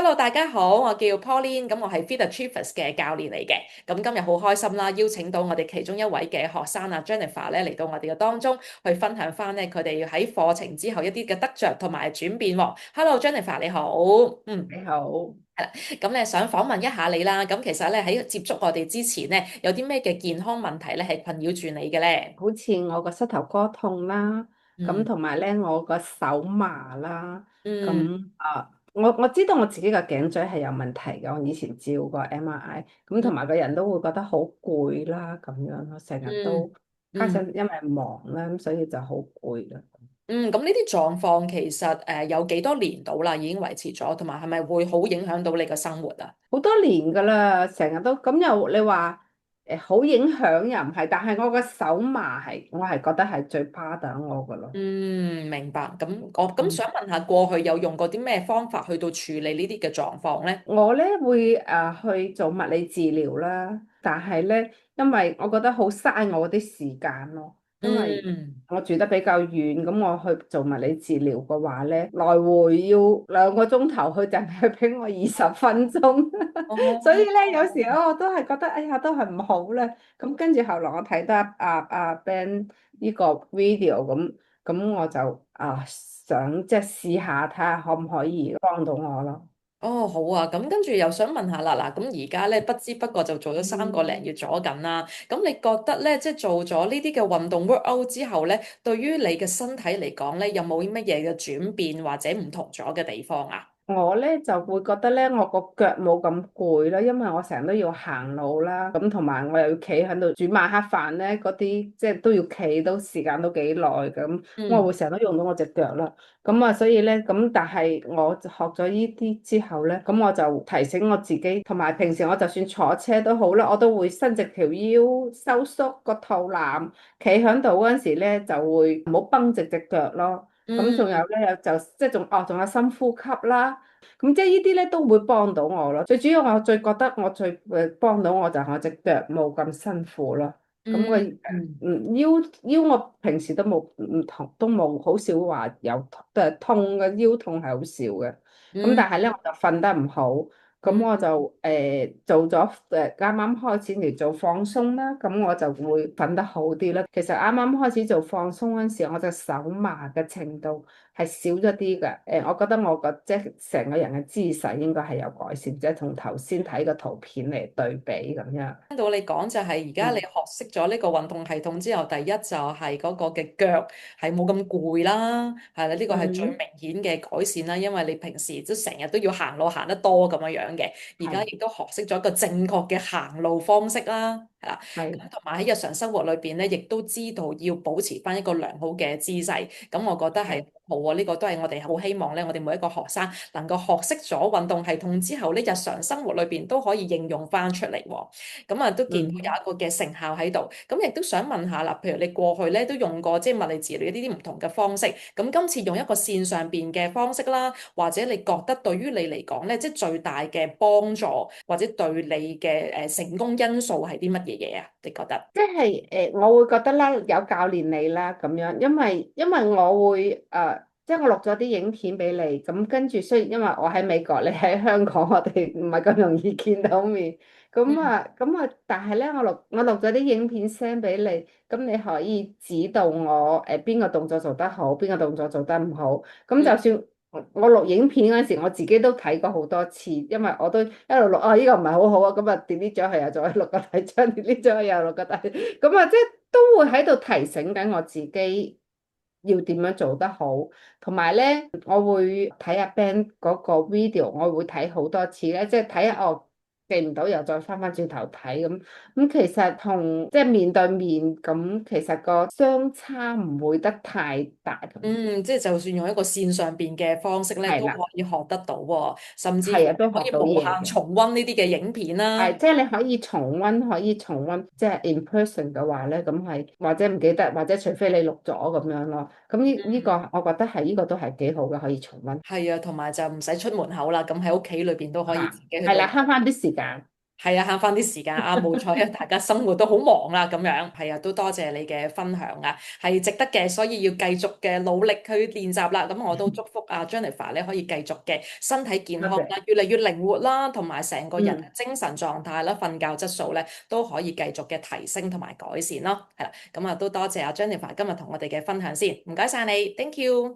Hello，大家好，我叫 Pauline，咁我係 Feed Achievers 嘅教練嚟嘅。咁今日好開心啦，邀請到我哋其中一位嘅學生啊 Jennifer 咧嚟到我哋嘅當中去分享翻咧佢哋喺課程之後一啲嘅得着同埋轉變喎。Hello，Jennifer 你好，嗯，你好，咁咧想訪問一下你啦。咁其實咧喺接觸我哋之前咧，有啲咩嘅健康問題咧係困擾住你嘅咧？好似我個膝頭哥痛啦，咁嗯同埋咧我個手麻啦，嗯咁我知道我自己個頸椎係有問題嘅，我以前照過 MRI，咁嗯同埋個人都會覺得好攰啦，咁樣咯，成日嗯都加嗯。上因為忙啦，咁所以就好攰啦。嗯，咁呢啲狀況其實有幾多年到啦，已經維持咗，同埋係咪會好影響到你嘅生活啊？好多年噶啦，成日都咁又你話好影響又唔係，但係我個手麻係我係覺得係最巴打我噶咯。嗯，明白。咁我咁嗯想問下，過去有用過啲咩方法去到處理呢啲嘅狀況咧？我咧會去做物理治療啦，但係咧，因為我覺得好嘥我啲時間咯，因為嗯，我住得比較遠，咁我去做物理治療嘅話咧，來回要2個鐘頭，佢淨係俾我20分鐘，所以哦，咧有時候我都係覺得，哎呀，都係唔好啦。咁跟住後來我睇得Ben 呢個 video，咁我就想即係試下睇下可唔可以幫到我咯。哦，好啊。咁跟住又想問下啦，嗱，咁而家咧不知不覺就做咗3個零月咗緊啦。咁你覺得咧，即係做咗呢啲嘅運動 workout 之後咧，對於你嘅身體嚟講咧，有冇乜嘢嘅轉變或者唔同咗嘅地方啊？我咧就會覺得咧，我個腳冇咁攰啦，因為我成日都要行路啦，咁同埋我又要企喺度煮晚黑飯咧，嗰啲即係都要企，都時間都幾耐咁，我嗯會成日都用到我隻腳啦。咁啊，所以咧，咁但係我就學咗呢啲之後咧，咁我就提醒我自己，同埋平時我就算坐車都好啦，我都會伸直條腰，收縮個肚腩，企喺度嗰陣時咧就會唔好繃直隻腳咯。咁仲有嗯咧，就即係仲有深呼吸啦。咁即係呢啲咧都會幫到我咯。最主要我最覺得我最幫到我就係我隻腳冇咁辛苦咯。咁個嗯嗯腰我平時都冇唔同都冇好少話有痛嘅腰痛係好少嘅。咁嗯但係咧我就瞓得唔好，咁我嗯就做咗啱啱開始嚟做放鬆啦。咁我就會瞓得好啲啦。其實啱啱開始做放鬆嗰陣時，我隻手麻嘅程度係少咗啲嘅，我覺得我個即係成個人嘅姿勢應該係有改善，即係同頭先睇個圖片嚟對比咁樣。聽到你講就係而家你嗯學識咗呢個運動系統之後，第一就係嗰個嘅腳係冇咁攰啦，係啦，呢個係最明嗯，顯嘅改善啦。因為你平時都成日都要行路行得多咁樣樣嘅，而家係亦都學識咗一個正確嘅行路方式啦，係啦。係，咁同埋喺日常生活裏邊咧，亦都知道要保持翻一個良好嘅姿勢。咁我覺得係好啊，呢個都係我哋好希望咧，我哋每一個學生能夠學識咗運動系統之後咧，日常生活裏邊都可以應用翻出嚟喎。咁啊，都見到有嗯。一個嘅成效喺度。咁亦都想問下啦，譬如你過去咧都用過即係物理治療一啲啲唔同嘅方式，咁今次用一個線上邊嘅方式啦，或者你覺得對於你嚟講咧，即係最大嘅幫助，或者對你嘅成功因素係啲乜嘢嘢啊？你覺得？即係我會覺得啦，有教練你啦咁樣，因為我會即係我錄咗啲影片俾你，咁跟住雖然因為我喺美國，你喺香港，我哋唔係咁容易見到面，嗯但係咧我錄咗啲影片 send 俾你，咁你可以指導我邊個動作做得好，邊個動作做得唔好，咁嗯就算。我錄影片嗰陣時，我自己都睇過好多次，因為我都一路錄啊，呢個唔係好好啊，咁啊 delete 咗佢，又再錄個第張，delete 咗佢又錄個第，咁啊即係都會喺度提醒緊我自己要點樣做得好，同埋咧我會睇下 Ben 嗰個 video，我會睇好多次咧，即係睇下我記唔到又再翻轉頭睇咁其實同即係面對面咁，其實個相差唔會得太大咁，嗯，即係就算用一個線上邊嘅方式咧，都可係啦，以學得到喎，甚至乎係啊，都學到可以無嘢嘅。限重溫呢啲嘅影片啦。係，即係你可以重溫，即係 in person 嘅話咧，咁係或者唔記得，或者除非你錄咗咁樣咯。咁呢個我覺得係呢個都係幾好嘅，可以重溫。係啊，同埋就唔使出門口啦，咁喺屋企裏邊都可以自嚇，己去到。係啦，慳翻啲時間。係啊，慳翻啲時間啊，冇錯，因為大家生活都好忙啦，咁樣係啊，都多謝你嘅分享啊，係值得嘅，所以要繼續嘅努力去練習啦。咁我都祝福阿 Jennifer 咧可以繼續嘅身體健康啦，多謝。越嚟越靈活啦，同埋成個人嗯，精神狀態啦、瞓覺質素咧都可以繼續嘅提升同埋改善咯。係啦，咁啊都多謝阿 Jennifer 今日同我哋嘅分享先，唔該晒你，Thank you。